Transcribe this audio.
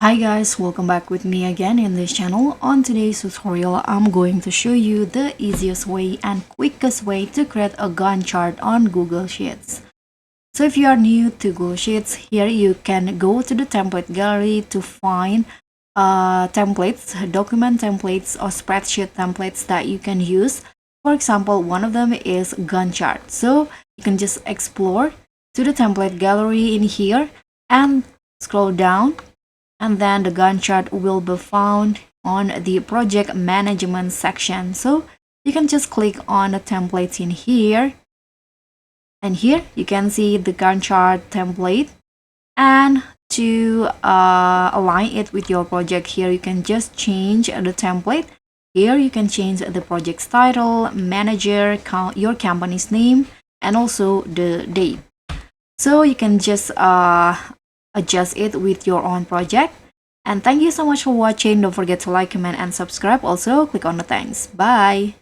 Hi guys, welcome back with me again in this channel. On today's tutorial, I'm going to show you the easiest way and quickest way to create a Gantt chart on Google Sheets. So if you are new to Google Sheets, here you can go to the template gallery to find templates, document templates or spreadsheet templates that you can use. For example, one of them is Gantt chart. So you can just explore to the template gallery in here and scroll down, and then the Gantt chart will be found on the project management section. So you can just click on the templates in here, and here you can see the Gantt chart template. And to align it with your project, here you can just change the template. Here you can change the project's title, manager, your company's name, and also the date. So you can just adjust it with your own project. And thank you so much for watching. Don't forget to like, comment, and subscribe. Also, click on the thanks. Bye.